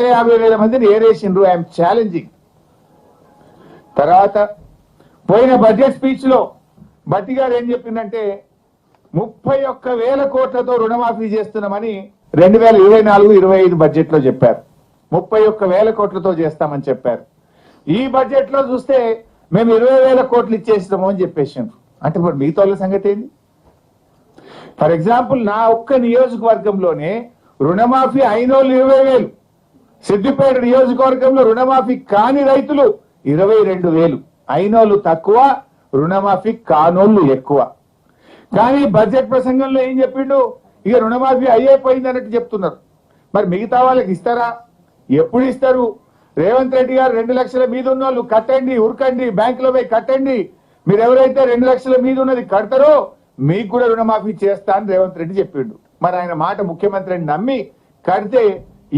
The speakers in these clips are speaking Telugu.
50,000 మందిని ఏరేసిండ్రు. I'm challenging. తర్వాత పోయిన బడ్జెట్ స్పీచ్ లో బట్టి గారు ఏం చెప్పిందంటే 31,000 కోట్లతో రుణమాఫీ చేస్తున్నామని 2024-25 బడ్జెట్ లో చెప్పారు. 31,000 కోట్లతో చేస్తామని చెప్పారు. ఈ బడ్జెట్ లో చూస్తే మేము 20,000 కోట్లు ఇచ్చేస్తాము అని చెప్పేసారు. అంటే ఇప్పుడు మిగతా వాళ్ళ సంగతి ఏంది? ఫర్ ఎగ్జాంపుల్ నా ఒక్క నియోజకవర్గంలోనే రుణమాఫీ అయినోళ్ళు 20,000, సిద్దిపేట నియోజకవర్గంలో రుణమాఫీ కాని రైతులు 22,000, అయినోళ్ళు తక్కువ, రుణమాఫీ కానోళ్ళు ఎక్కువ. కానీ బడ్జెట్ ప్రసంగంలో ఏం చెప్పిండు? ఇక రుణమాఫీ అయిపోయింది అన్నట్టు చెప్తున్నారు. మరి మిగతా వాళ్ళకి ఇస్తారా? ఎప్పుడు ఇస్తారు? రేవంత్ రెడ్డి గారు 2 లక్షల మీద ఉన్న వాళ్ళు కట్టండి, ఉరకండి, బ్యాంకులో పోయి కట్టండి, మీరు ఎవరైతే 2 లక్షల మీద ఉన్నది కడతారో మీకు కూడా రుణమాఫీ చేస్తా అని రేవంత్ రెడ్డి చెప్పిండు. మరి ఆయన మాట ముఖ్యమంత్రిని నమ్మి కడితే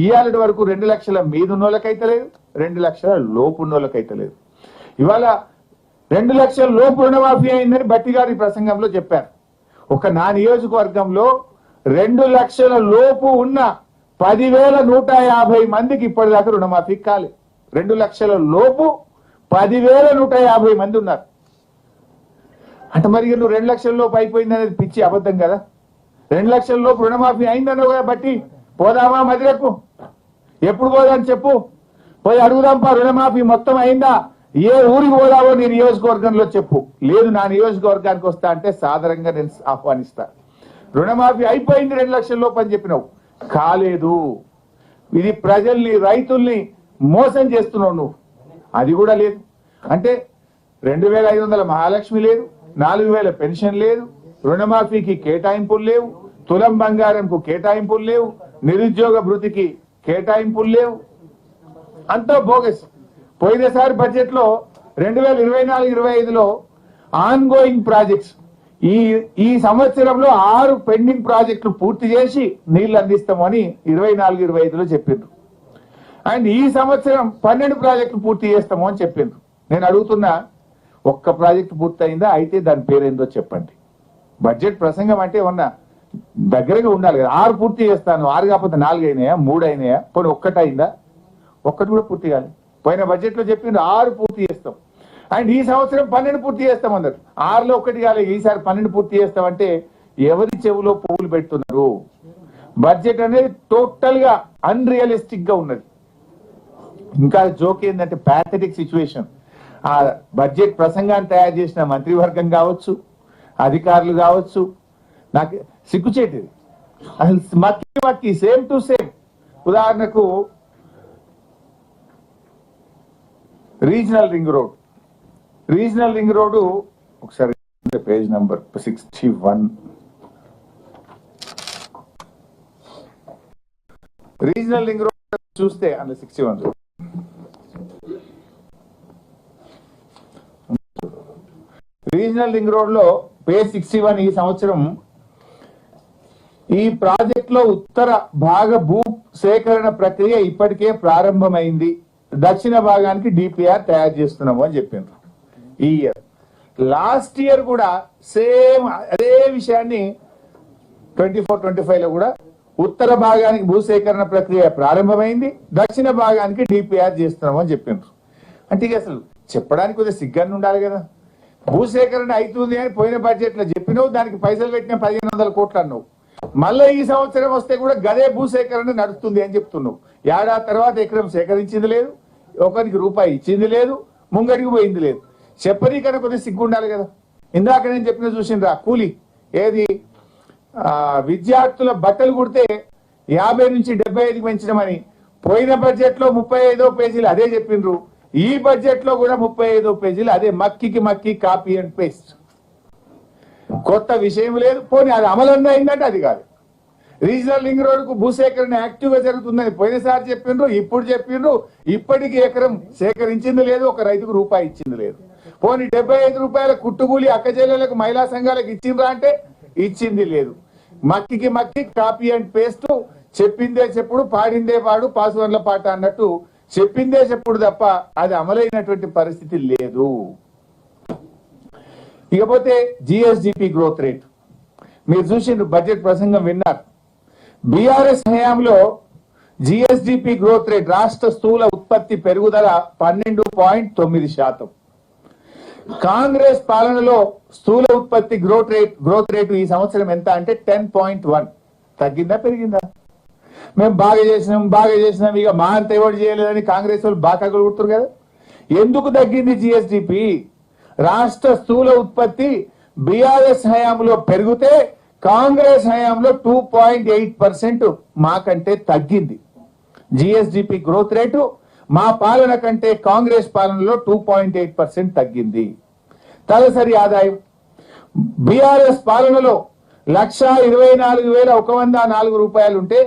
ఇవాళ వరకు 2 లక్షల మీద ఉన్న వాళ్ళకైతే లేదు, 2 లక్షల లోపు ఉన్న వాళ్ళకైతే లేదు. ఇవాళ 2 లక్షల లోపు రుణమాఫీ అయిందని బట్టి గారి ప్రసంగంలో చెప్పారు. ఒక నా నియోజకవర్గంలో 2 లక్షల లోపు ఉన్న 10,150 మందికి ఇప్పటిదాకా రుణమాఫీ కాలేదు. 2 లక్షల లోపు 10,150 మంది ఉన్నారు. అంటే మరి నువ్వు 2 లక్షల లోపు అయిపోయింది అనేది పిచ్చి అబద్ధం కదా. 2 లక్షల లోపు రుణమాఫీ అయిందన్నావు కదా బట్టి, పోదామా మదిరకు? ఎప్పుడు పోదాని చెప్పు, పోయి అడుగుదాంపా రుణమాఫీ మొత్తం అయిందా, ఏ ఊరికి పోదావో నీ నియోజకవర్గంలో చెప్పు. లేదు నా నియోజకవర్గానికి వస్తా అంటే సాధారణంగా నేను ఆహ్వానిస్తా. రుణమాఫీ అయిపోయింది 2 లక్షల లోపు అని చెప్పినావు, కాలేదు. ఇది ప్రజల్ని, రైతుల్ని మోసం చేస్తున్నావు నువ్వు. అది కూడా లేదు. అంటే 2,500 మహాలక్ష్మి లేదు, 4,000 పెన్షన్ లేదు, రుణమాఫీకి కేటాయింపులు లేవు, తులం బంగారంకు కేటాయింపులు లేవు, నిరుద్యోగ భృతికి కేటాయింపులు లేవు. అంతా బోగస్. పోయినసారి బడ్జెట్ లో 2024-25లో ఆన్ గోయింగ్ ప్రాజెక్ట్స్ ఈ సంవత్సరంలో 6 పెండింగ్ ప్రాజెక్టులు పూర్తి చేసి నీళ్లు అందిస్తామని 24-25లో చెప్పిండ్రు. అండ్ ఈ సంవత్సరం 12 ప్రాజెక్టులు పూర్తి చేస్తాము అని చెప్పిండ్రు. నేను అడుగుతున్నా, ఒక్క ప్రాజెక్టు పూర్తయిందా? అయితే దాని పేరేందో చెప్పండి. బడ్జెట్ ప్రసంగం అంటే ఉన్న దగ్గరగా ఉండాలి కదా. 6 పూర్తి చేస్తాను, 6 కాకపోతే 4 అయినాయా, 3 అయినాయా, పోనీ ఒక్కటి అయిందా? ఒక్కటి కూడా పూర్తి కాదు. పోయిన బడ్జెట్ లో చెప్పిండ్రు 6 పూర్తి చేస్తాం, అండ్ ఈ సంవత్సరం 12 పూర్తి చేస్తాం అన్నారు. 6లో ఒకటి కాలేదు, ఈసారి 12 పూర్తి చేస్తామంటే ఎవరి చెవులో పువ్వులు పెడుతున్నారు? బడ్జెట్ అనేది టోటల్ గా అన్రియలిస్టిక్ గా ఉన్నది. ఇంకా జోక్ ఏంటంటే ప్యాథెటిక్ సిచ్యువేషన్. ఆ బడ్జెట్ ప్రసంగాన్ని తయారు చేసిన మంత్రివర్గం కావచ్చు, అధికారులు కావచ్చు, నాకు సిగ్గుచేటిది అసలు. మక్కి సేమ్ టు సేమ్. ఉదాహరణకు రీజనల్ రింగ్ రోడ్డు ఒకసారి page number 61. Regional ring road చూస్తే అందులో 61 రీజనల్ రింగ్ రోడ్ లో పేజ్ 61 ఈ సంవత్సరం ఈ ప్రాజెక్ట్ లో ఉత్తర భాగ భూ సేకరణ ప్రక్రియ ఇప్పటికే ప్రారంభమైంది, దక్షిణ భాగానికి డిపిఆర్ తయారు చేస్తున్నాము అని చెప్పిండ్రు. ఈ ఇయర్ లాస్ట్ ఇయర్ కూడా సేమ్ అదే విషయాన్ని 24-25లో కూడా ఉత్తర భాగానికి భూసేకరణ ప్రక్రియ ప్రారంభమైంది, దక్షిణ భాగానికి డిపిఆర్ చేస్తున్నాము అని చెప్పిండ్రు. అంటే ఇక అసలు చెప్పడానికి కొద్దిగా సిగ్గాన్ని ఉండాలి కదా. భూసేకరణ అవుతుంది అని పోయిన బడ్జెట్ లో చెప్పినావు, దానికి పైసలు పెట్టిన 1,500 కోట్లు అన్నావు. మళ్ళీ ఈ సంవత్సరం వస్తే కూడా గదే భూసేకరణ నడుస్తుంది అని చెప్తున్నావు. ఏడాది తర్వాత ఎకరం సేకరించింది లేదు, ఒకరికి రూపాయి ఇచ్చింది లేదు, ముంగడికి పోయింది లేదు. చెప్పనీకన్నా కొద్దిగా సిగ్గు ఉండాలి కదా. ఇందాక నేను చెప్పిన చూసిండ్రా కూలి ఏది, విద్యార్థుల బట్టలు కుడితే 50 నుంచి 75 పెంచడమని పోయిన బడ్జెట్ లో 35వ పేజీలు అదే చెప్పిండ్రు. ఈ బడ్జెట్ లో కూడా 35వ పేజీలు అదే మక్కి కాపీ అండ్ పేస్ట్. కొత్త విషయం లేదు. పోనీ అది అమలన్నా అయిందంటే అది కాదు. రీజనల్ రింగ్ రోడ్ కు భూసేకరణ యాక్టివ్ గా జరుగుతుందని పోయినసారి చెప్పిండ్రు, ఇప్పుడు చెప్పిండ్రు. ఇప్పటికీ ఎకరం సేకరించింది లేదు, ఒక రైతుకు రూపాయి ఇచ్చింది లేదు. పోనీ 75 రూపాయల కుట్టుకూలి అక్కచెల్లెలకు, మహిళా సంఘాలకు ఇచ్చిండ్రా అంటే ఇచ్చింది లేదు. మక్కి కాపీ అండ్ పేస్ట్. చెప్పిందే చెప్పుడు, పాడిందే పాడు, పాసువర్ల పాట అన్నట్టు చెప్పిందే చెప్పుడు తప్ప అది అమలైనటువంటి పరిస్థితి లేదు. ఇకపోతే జిఎస్డిపి గ్రోత్ రేట్ మీరు చూసిండ్రు, బడ్జెట్ ప్రసంగం విన్నారు. బీఆర్ఎస్ హయాంలో జిఎస్డిపి గ్రోత్ రేట్ రాష్ట్ర స్థూల ఉత్పత్తి పెరుగుదల 12.9%. కాంగ్రెస్ పాలనలో స్థూల ఉత్పత్తి గ్రోత్ రేటు ఈ సంవత్సరం ఎంత అంటే 10.1. తగ్గిందా పెరిగిందా? మేము బాగా చేసినాం ఇక మా అంత ఎవరు చేయలేదని కాంగ్రెస్ వాళ్ళు బాగా కొడుతున్నారు కదా. ఎందుకు తగ్గింది జిఎస్డిపి? రాష్ట్ర స్థూల ఉత్పత్తి బీఆర్ఎస్ హయాంలో పెరిగితే కాంగ్రెస్ హయాంలో 2.8% మాకంటే తగ్గింది. జిఎస్డిపి గ్రోత్ రేటు మా పాలన కంటే కాంగ్రెస్ పాలనలో 2.8% తగ్గింది. తలసరి ఆదాయం బీఆర్ఎస్ పాలనలో 1,24,104 రూపాయలు ఉంటే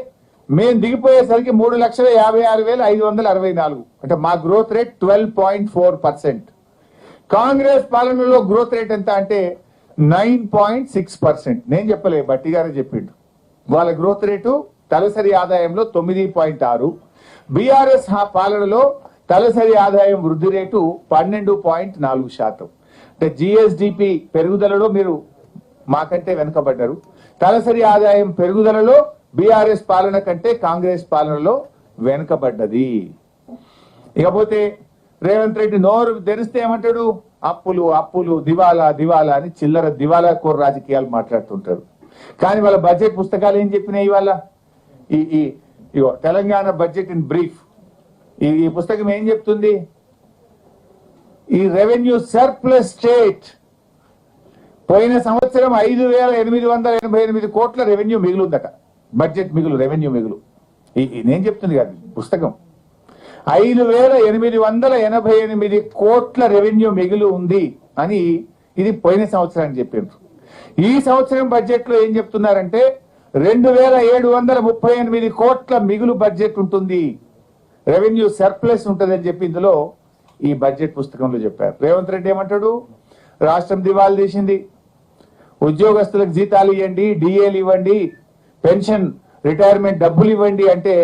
మేము దిగిపోయేసరికి 3,56,564. అంటే మా గ్రోత్ రేట్ 12.4%. కాంగ్రెస్ పాలనలో గ్రోత్ రేట్ ఎంత అంటే 9.6%. నేను చెప్పలే, బట్టి గారే చెప్పిండు. వాళ్ళ గ్రోత్ రేటు తలసరి ఆదాయంలో 9.6. బీఆర్ఎస్ పాలనలో తలసరి ఆదాయం వృద్ధి రేటు 12.4%. అంటే జిఎస్డిపి పెరుగుదలలో మీరు మాకంటే వెనుకబడ్డారు. తలసరి ఆదాయం పెరుగుదలలో బీఆర్ఎస్ పాలన కంటే కాంగ్రెస్ పాలనలో వెనుకబడ్డది. ఇకపోతే రేవంత్ రెడ్డి నోరు తెరిస్తే ఏమంటాడు? అప్పులు దివాలా అని చిల్లర దివాలా కోర్ రాజకీయాలు మాట్లాడుతుంటారు. కానీ వాళ్ళ బడ్జెట్ పుస్తకాలు ఏం చెప్పినాయి? ఇవాళ ఇగో తెలంగాణ బడ్జెట్ ఇన్ బ్రీఫ్ ఈ పుస్తకం ఏం చెప్తుంది? ఈ రెవెన్యూ సర్ప్లస్ స్టేట్ పోయిన సంవత్సరం 5,888 కోట్ల రెవెన్యూ మిగులుందట. బడ్జెట్ మిగులు, రెవెన్యూ మిగులు. నేను చెప్తుంది కాదు పుస్తకం. 5,888 కోట్ల రెవెన్యూ మిగులు ఉంది అని ఇది పోయిన సంవత్సరానికి చెప్పిండ్రు. ఈ సంవత్సరం బడ్జెట్ లో ఏం చెప్తున్నారంటే 2,738 కోట్ల మిగులు బడ్జెట్ ఉంటుంది, రెవెన్యూ సర్ప్లస్ ఉంటుంది అని చెప్పి ఇందులో ఈ బడ్జెట్ పుస్తకంలో చెప్పారు. రేవంత్ రెడ్డి ఏమంటాడు? రాష్ట్రం దివాళా తీసింది, ఉద్యోగస్తులకు జీతాలు ఇవ్వండి, డిఏలు ఇవ్వండి, పెన్షన్ రిటైర్మెంట్ డబ్బులు ఇవ్వండి అంటే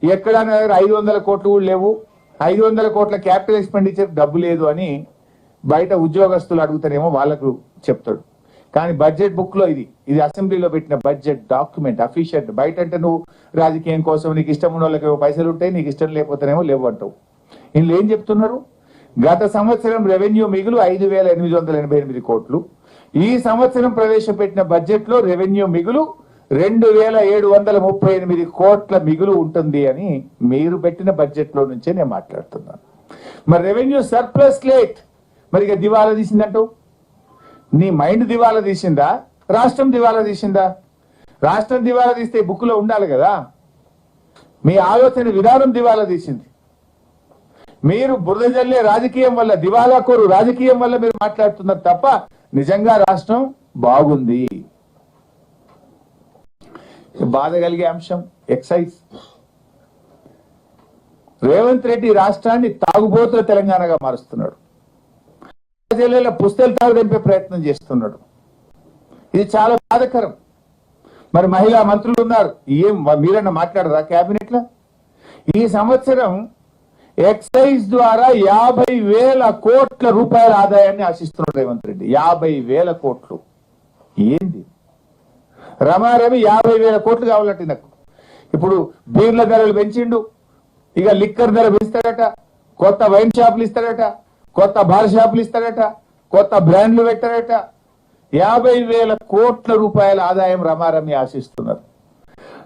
ఎక్కడ 500 కోట్లు కూడా లేవు, 500 కోట్ల క్యాపిటల్ ఎక్స్పెండిచర్ డబ్బు లేదు అని బయట ఉద్యోగస్తులు అడుగుతారేమో వాళ్ళకు చెప్తాడు. కానీ బడ్జెట్ బుక్ లో ఇది అసెంబ్లీలో పెట్టిన బడ్జెట్ డాక్యుమెంట్ అఫీషియల్. బయట అంటే నువ్వు రాజకీయం కోసం నీకు ఇష్టం ఉన్న వాళ్ళకి పైసలు ఉంటాయి, నీకు ఇష్టం లేకపోతేనేమో లేవు అంటావు. వీళ్ళు ఏం చెప్తున్నారు? గత సంవత్సరం రెవెన్యూ మిగులు 5,888 కోట్లు. ఈ సంవత్సరం ప్రవేశపెట్టిన బడ్జెట్ లో రెవెన్యూ మిగులు 2,738 కోట్ల మిగులు ఉంటుంది అని మీరు పెట్టిన బడ్జెట్ లో నుంచే నేను మాట్లాడుతున్నాను. మరి రెవెన్యూ సర్ప్లస్ స్టేట్ మరి ఇక దివాలా తీసిందంటావు? నీ మైండ్ దివాలా తీసిందా? రాష్ట్రం దివాలా తీసిందా? రాష్ట్రం దివాలా తీస్తే బుక్ లో ఉండాలి కదా. మీ ఆలోచన విధానం దివాలా తీసింది. మీరు బురద జల్లే రాజకీయం వల్ల, దివాలా కోరు రాజకీయం వల్ల మీరు మాట్లాడుతున్నారు తప్ప నిజంగా రాష్ట్రం బాగుంది. బాధ కలిగే అంశం ఎక్సైజ్. రేవంత్ రెడ్డి రాష్ట్రాన్ని తాగుబోతుల తెలంగాణగా మారుస్తున్నాడు. జిల్లాల పుస్తలు తాగు తెంపే ప్రయత్నం చేస్తున్నాడు. ఇది చాలా బాధకరం. మరి మహిళా మంత్రులు ఉన్నారు, ఏం మీరన్నా మాట్లాడరా కేబినెట్ లో? ఈ సంవత్సరం ఎక్సైజ్ ద్వారా 50,000 కోట్ల రూపాయల ఆదాయాన్ని ఆశిస్తున్నాడు రేవంత్ రెడ్డి. 50,000 కోట్లు ఏంది? రమారమి 50,000 కోట్లు కావాలంటే నాకు. ఇప్పుడు బీర్ల ధరలు పెంచిండు, ఇక లిక్కర్ ధర పెంచుతాడట, కొత్త వైన్ షాపులు ఇస్తాడట, కొత్త బార్ షాపులు ఇస్తాడట, కొత్త బ్రాండ్లు పెట్టాడట. 50,000 కోట్ల రూపాయల ఆదాయం రమారమి ఆశిస్తున్నారు.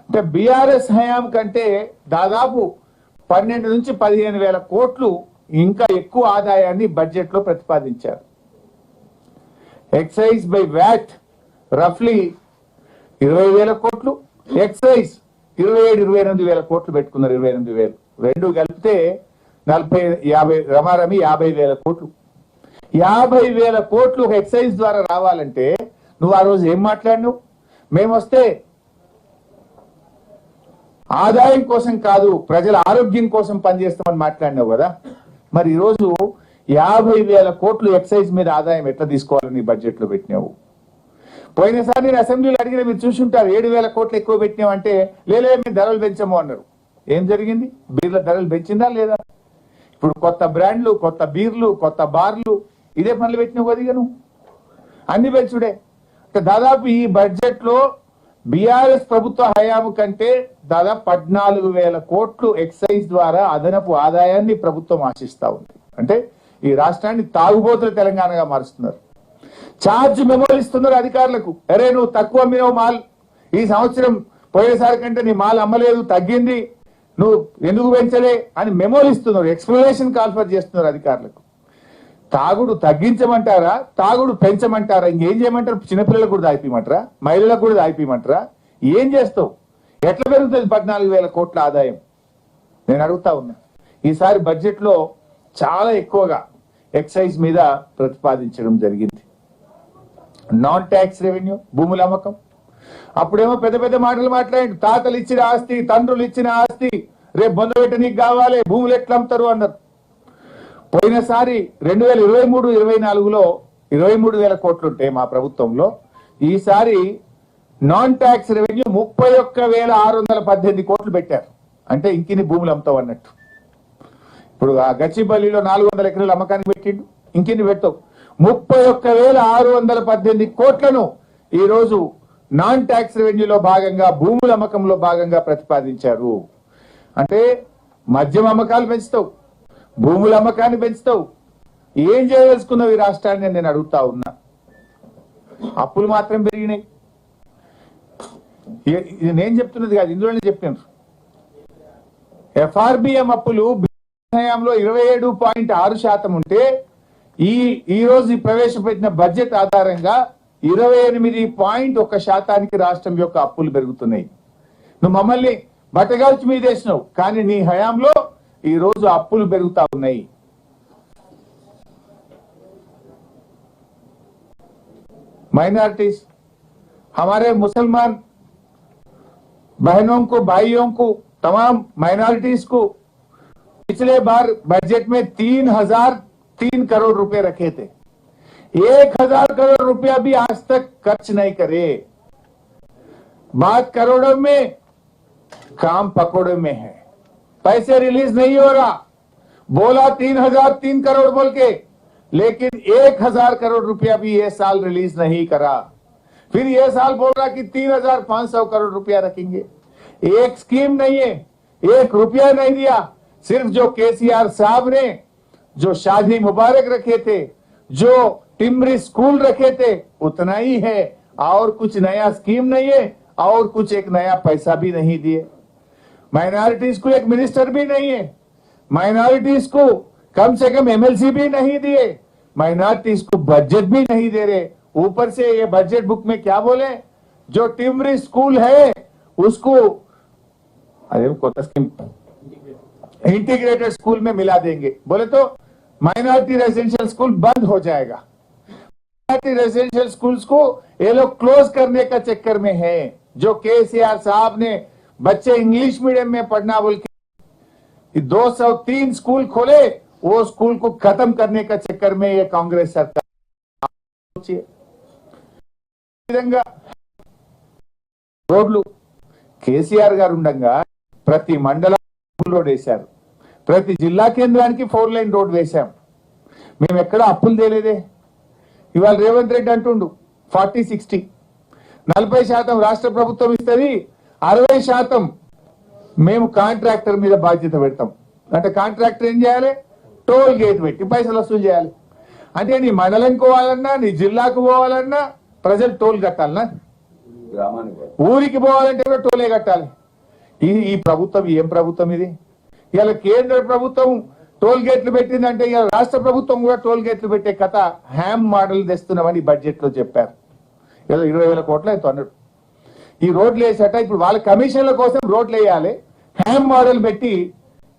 అంటే బీఆర్ఎస్ హయాం కంటే దాదాపు 12 నుంచి 15,000 కోట్లు ఇంకా ఎక్కువ ఆదాయాన్ని బడ్జెట్ లో ప్రతిపాదించారు. ఎక్సైజ్ బై వ్యాట్ రఫ్లీ 20,000 కోట్లు, ఎక్సైజ్ 27,000-28,000 కోట్లు పెట్టుకున్నారు. 28,000 రెండు కలిపితే 40-50 రమారమి 50,000 కోట్లు. 50,000 కోట్లు ఒక ఎక్సైజ్ ద్వారా రావాలంటే నువ్వు ఆ రోజు ఏం మాట్లాడినావు? మేము వస్తే ఆదాయం కోసం కాదు ప్రజల ఆరోగ్యం కోసం పనిచేస్తామని మాట్లాడినావు కదా. మరి ఈరోజు 50,000 కోట్లు ఎక్సైజ్ మీద ఆదాయం ఎట్లా తీసుకోవాలని బడ్జెట్ లో పెట్టినావు? పోయినసారి నేను అసెంబ్లీలో అడిగిన మీరు చూసుంటారు, 7,000 కోట్లు ఎక్కువ పెట్టినావు అంటే లేలే మేము ధరలు పెంచాము అన్నారు. ఏం జరిగింది? బీర్ల ధరలు పెంచిందా లేదా? ఇప్పుడు కొత్త బ్రాండ్లు, కొత్త బీర్లు, కొత్త బార్లు, ఇదే పనులు పెట్టినావు కదా నువ్వు. అన్ని పెంచుడే. దాదాపు ఈ బడ్జెట్ లో బీఆర్ఎస్ ప్రభుత్వ హయాము కంటే దాదాపు 14,000 కోట్లు ఎక్సైజ్ ద్వారా అదనపు ఆదాయాన్ని ప్రభుత్వం ఆశిస్తా ఉంది. అంటే ఈ రాష్ట్రాన్ని తాగుబోతుల తెలంగాణగా మారుస్తున్నారు. ఛార్జ్ మెమోలు ఇస్తున్నారు అధికారులకు. అరే నువ్వు తక్కువ అమ్మినావు మాల్, ఈ సంవత్సరం పోయేసారి కంటే నీ మాల్ అమ్మలేదు, తగ్గింది, నువ్వు ఎందుకు పెంచలే అని మెమోలు ఇస్తున్నారు. ఎక్స్ప్లెనేషన్ కాల్ఫర్ చేస్తున్నారు అధికారులకు. తాగుడు తగ్గించమంటారా, తాగుడు పెంచమంటారా, ఇంకేం చేయమంటారు? చిన్నపిల్లలకు కూడా దాయిపోయమంటారా, మహిళలకు కూడా దాయిపోయమంటారా? ఏం చేస్తావు? ఎట్లా పెరుగుతుంది 14,000 కోట్ల ఆదాయం? నేను అడుగుతా ఉన్నా. ఈసారి బడ్జెట్ లో చాలా ఎక్కువగా ఎక్సైజ్ మీద ప్రతిపాదించడం జరిగింది. నాన్ ట్యాక్స్ రెవెన్యూ, భూముల అమ్మకం. అప్పుడేమో పెద్ద పెద్ద మాటలు మాట్లాడి, తాతలు ఇచ్చిన ఆస్తి, తండ్రులు ఇచ్చిన ఆస్తి రేపు బొందబెట్ట నీకు కావాలి, భూములు ఎట్లా అమ్ముతారు అన్నారు. పోయినసారి 2023-24లో 23,000 కోట్లుంటే మా ప్రభుత్వంలో, ఈసారి నాన్ ట్యాక్స్ రెవెన్యూ 31,618 కోట్లు పెట్టారు. అంటే ఇంకిన్ని భూములు అమ్ముతావు అన్నట్టు. ఇప్పుడు ఆ గచ్చిబల్లిలో 400 ఎకరాల అమ్మకానికి పెట్టిండు, ఇంకిన్ని పెట్టవు. 31,618 కోట్లను ఈ రోజు నాన్ ట్యాక్స్ రెవెన్యూలో భాగంగా, భూముల అమ్మకంలో భాగంగా ప్రతిపాదించారు. అంటే మద్యం అమ్మకాలు పెంచుతావు, భూముల అమ్మకాన్ని పెంచుతావు, ఏం చేయదలుచుకున్నావు ఈ రాష్ట్రాన్ని నేను అడుగుతా ఉన్నా. అప్పులు మాత్రం పెరిగినాయి. ఇది నేను చెప్తున్నది కాదు, ఇందులోనే చెప్పినారు. ఎఫ్ఆర్బిఎం అప్పులు హయాంలో 27.6% ఉంటే ఈ రోజు ప్రవేశపెట్టిన బడ్జెట్ ఆధారంగా 28.1% రాష్ట్రం యొక్క అప్పులు పెరుగుతున్నాయి. నువ్వు మమ్మల్ని బట్టగాల్చి మీద వేసినావు, కానీ నీ హయాంలో ఈ రోజు అప్పులు పెరుగుతా ఉన్నాయి. మైనారిటీస్, हमारे मुसलमान बहनों को, भाइयों को, तमाम माइनॉरिटीज को पिछले बार बजट में 3,003 करोड़ रुपए रखे थे. 1,000 करोड़ रुपया भी आज तक खर्च नहीं करे. बात करोड़ों में, काम पकौड़ों में है. पैसे रिलीज नहीं हो रहा. बोला 3,003 करोड़ बोल के, लेकिन 1,000 करोड़ रुपया भी ये साल रिलीज नहीं करा. फिर ये साल बोल रहा कि 3,500 करोड़ रुपया रखेंगे. एक स्कीम नहीं है, 1 रुपया नहीं दिया. सिर्फ जो केसीआर साहब ने जो शादी मुबारक रखे थे, जो टिमरी स्कूल रखे थे, उतना ही है. और कुछ नया स्कीम नहीं है, और कुछ एक नया पैसा भी नहीं दिए. माइनॉरिटीज को एक मिनिस्टर भी नहीं है. माइनॉरिटीज को कम से कम एमएलसी भी नहीं दिए. माइनॉरिटीज को बजट भी नहीं दे रहे. ऊपर से ये बजट बुक में क्या बोले, जो टिमरी स्कूल है उसको इंटीग्रेटेड स्कूल में मिला देंगे. बोले तो माइनॉरिटी रेजिडेंशियल स्कूल बंद हो जाएगा. माइनॉरिटी रेजिडेंशियल स्कूल्स को ये लोग क्लोज करने का चक्कर में है. जो केसीआर साहब ने बच्चे इंग्लिश मीडियम में पढ़ना बोल के 203 स्कूल खोले, वो स्कूल को खत्म करने का चक्कर में ये कांग्रेस सरकार. రోడ్లు కేసీఆర్ గారు ఉండగా ప్రతి మండలం రోడ్ వేశారు, ప్రతి జిల్లా కేంద్రానికి 4 లైన్ రోడ్ వేశాం. మేము ఎక్కడ అప్పులు తేలేదే. ఇవాళ రేవంత్ రెడ్డి అంటుండు 40-60, 40% రాష్ట్ర ప్రభుత్వం ఇస్తుంది, 60% మేము కాంట్రాక్టర్ మీద బాధ్యత పెడతాం. అంటే కాంట్రాక్టర్ ఏం చేయాలి? టోల్ గేట్ పెట్టి పైసలు వసూలు చేయాలి. అంటే నీ మండలంకి పోవాలన్నా, నీ జిల్లాకు పోవాలన్నా ప్రజలు టోల్ కట్టాలన్నా, ఊరికి పోవాలంటే కూడా టోలే కట్టాలి. ఈ ప్రభుత్వం ఏం ప్రభుత్వం ఇది? ఇలా కేంద్ర ప్రభుత్వం టోల్ గేట్లు పెట్టిందంటే ఇలా రాష్ట్ర ప్రభుత్వం కూడా టోల్ గేట్లు పెట్టే కథ హ్యామ్ మోడల్ తెస్తున్నామని బడ్జెట్ లో చెప్పారు. ఇలా 20,000 కోట్లు అయితే అన్నాడు. ఈ రోడ్లు వేసేట ఇప్పుడు వాళ్ళ కమిషన్ల కోసం రోడ్లు వేయాలి, హ్యామ్ మోడల్ పెట్టి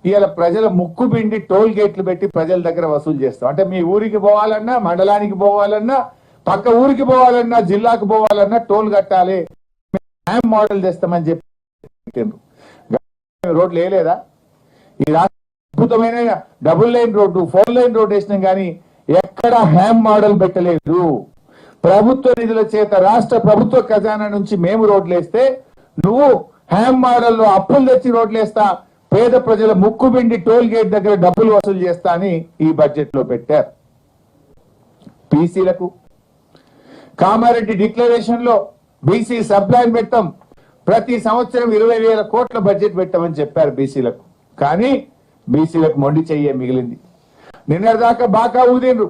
ఇవాళ ప్రజల ముక్కు పిండి టోల్ గేట్లు పెట్టి ప్రజల దగ్గర వసూలు చేస్తాం. అంటే మీ ఊరికి పోవాలన్నా, మండలానికి పోవాలన్నా, పక్క ఊరికి పోవాలన్నా, జిల్లాకు పోవాలన్నా టోల్ కట్టాలి, హ్యామ్ మోడల్ తెస్తామని చెప్పి రోడ్లు వేయలేదా? ఈ రాష్ట్ర అద్భుతమైన double line road, 4 line road వేసినాం కానీ ఎక్కడ హ్యామ్ మోడల్ పెట్టలేదు. ప్రభుత్వ నిధుల చేత రాష్ట్ర ప్రభుత్వ ఖజానా నుంచి మేము రోడ్లు వేస్తే నువ్వు హ్యామ్ మోడల్లో అప్పులు తెచ్చి రోడ్లు వేస్తా, పేద ప్రజల ముక్కు పిండి టోల్ గేట్ దగ్గర డబ్బులు వసూలు చేస్తా అని ఈ బడ్జెట్ లో పెట్టారు. పీసీలకు కామారెడ్డి డిక్లరేషన్ లో బీసీ సప్లైన్ పెట్టాం. ప్రతి సంవత్సరం 20,000 కోట్ల బడ్జెట్ పెట్టామని చెప్పారు బీసీలకు. కానీ బీసీలకు మొండి చెయ్యే మిగిలింది. నిన్నటిదాకా బాకా ఊదిండ్రు.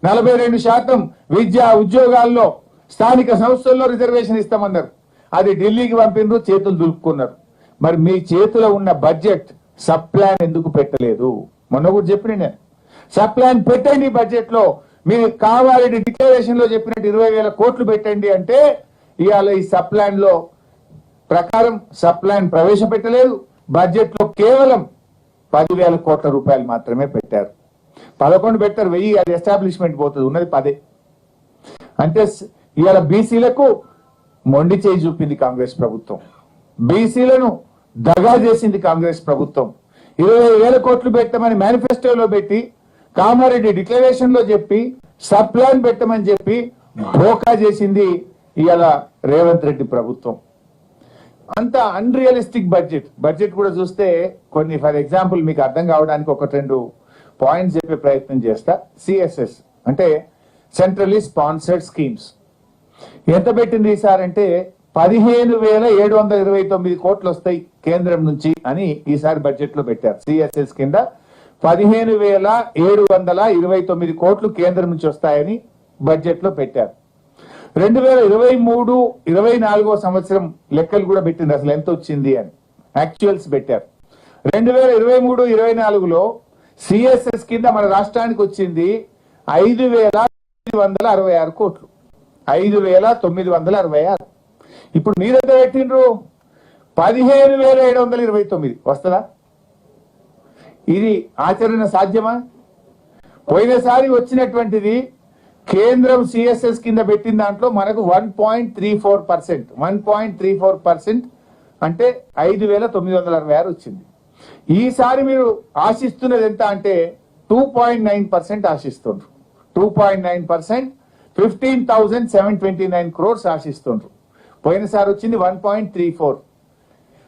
42% విద్యా ఉద్యోగాల్లో స్థానిక సంస్థల్లో రిజర్వేషన్ ఇస్తామన్నారు. అది ఢిల్లీకి పంపిండ్రు, చేతులు దులుపుకున్నారు. మరి మీ చేతిలో ఉన్న బడ్జెట్ సబ్ ప్లాన్ ఎందుకు పెట్టలేదు? మొన్న కూడా చెప్పిన నేను, సబ్ ప్లాన్ పెట్టండి. బడ్జెట్ లో మీరు కావాలని డిక్లరేషన్ లో చెప్పినట్టు 20,000 కోట్లు పెట్టండి అంటే ఇవాళ ఈ సబ్ ప్లాన్ లో ప్రకారం సబ్ ప్లాన్ ప్రవేశపెట్టలేదు. బడ్జెట్ లో కేవలం 10,000 కోట్ల రూపాయలు మాత్రమే పెట్టారు. 11 పెట్టారు, 1000 అది ఎస్టాబ్లిష్మెంట్ పోతుంది, ఉన్నది 10. అంటే ఇవాళ బీసీలకు మొండి చేయి చూపింది కాంగ్రెస్ ప్రభుత్వం. బీసీలను దగా చేసింది కాంగ్రెస్ ప్రభుత్వం. 20,000 కోట్లు పెట్టమని మేనిఫెస్టోలో పెట్టి, కామారెడ్డి డిక్లరేషన్ లో చెప్పి, సబ్ ప్లాన్ పెట్టమని చెప్పి ధోకా చేసింది ఇవాళ రేవంత్ రెడ్డి ప్రభుత్వం. అంత అన్రియలిస్టిక్ బడ్జెట్ కూడా చూస్తే కొన్ని, ఫర్ ఎగ్జాంపుల్ మీకు అర్థం కావడానికి 1-2 పాయింట్స్ చెప్పే ప్రయత్నం చేస్తా. సిఎస్ఎస్ అంటే సెంట్రల్లీ స్పాన్సర్డ్ స్కీమ్స్ ఎంత పెట్టింది ఈసారి అంటే 15,729 కోట్లు వస్తాయి కేంద్రం నుంచి అని ఈసారి బడ్జెట్ లో పెట్టారు. సిఎస్ఎస్ కింద 15,729 కోట్లు కేంద్రం నుంచి వస్తాయని బడ్జెట్ లో పెట్టారు. 2023-24 సంవత్సరం లెక్కలు కూడా పెట్టింది, అసలు ఎంత వచ్చింది అని యాక్చువల్స్ పెట్టారు. 2023-24లో సిఎస్ఎస్ కింద మన రాష్ట్రానికి వచ్చింది 5,966 కోట్లు. 5,966. ఇప్పుడు మీరెంత పెట్టిండ్రు? 15,729 వస్తుందా? ఇది ఆచరణ సాధ్యమా? పోయినసారి వచ్చినటువంటిది కేంద్రం సిఎస్ఎస్ కింద పెట్టిన దాంట్లో మనకు 1.34%. 1.34% అంటే 5,966 వచ్చింది. ఈసారి మీరు ఆశిస్తున్నది ఎంత అంటే 2.9% ఆశిస్తుండ్రు. 2.9%, 15,729 crores ఆశిస్తుండ్రు. పోయినసారి వచ్చింది 1.34.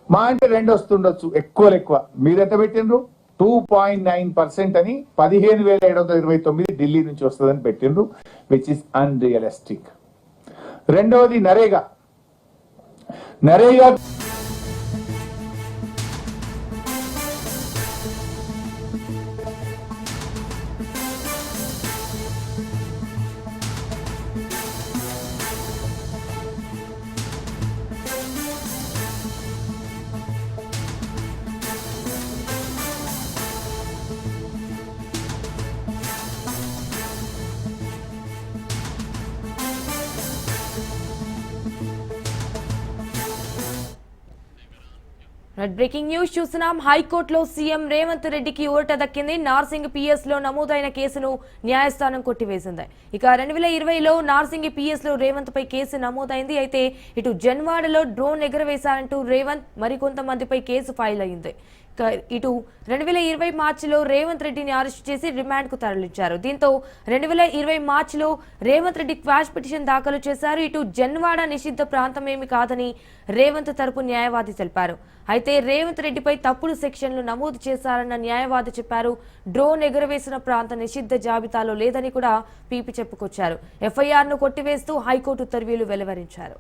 మా అంటే 2 వస్తుండొచ్చు, ఎక్కువ. మీరెంత పెట్టిండ్రు? 2.9% అని 15,729 ఢిల్లీ నుంచి వస్తుందని పెట్టిండ్రు, విచ్ ఇస్ అన్రియలిస్టిక్. రెండవది నరేగా. బ్రేకింగ్ న్యూస్ చూస్తున్నాం. హైకోర్టులో సీఎం రేవంత్ రెడ్డికి ఊరట దక్కింది. నార్సింగ్ పిఎస్ లో నమోదైన కేసును న్యాయస్థానం కొట్టివేసింది. ఇక 2020లో నార్సింగ్ పిఎస్ లో రేవంత్ పై కేసు నమోదైంది. అయితే ఇటు జన్వాడలో డ్రోన్ ఎగరవేశారంటూ రేవంత్ మరికొంతమందిపై కేసు ఫైల్ అయింది. ఇటు 2020 మార్చిలో రేవంత్ రెడ్డిని అరెస్ట్ చేసి రిమాండ్ కు తరలించారు. దీంతో 2020 మార్చిలో రేవంత్ రెడ్డి క్వాష్ పిటిషన్ దాఖలు చేశారు. ఇటు జన్వాడ నిషిద్ధ ప్రాంతమేమి కాదని రేవంత్ తరపు న్యాయవాది తెలిపారు. అయితే రేవంత్ రెడ్డిపై తప్పుడు సెక్షన్లు నమోదు చేశారన్న న్యాయవాది చెప్పారు. డ్రోన్ ఎగురవేసిన ప్రాంత నిషిద్ధ జాబితాలో లేదని కూడా పీపీ చెప్పుకొచ్చారు. ఎఫ్ఐఆర్ ను కొట్టివేస్తూ హైకోర్టు ఉత్తర్వులు వెలువరించారు.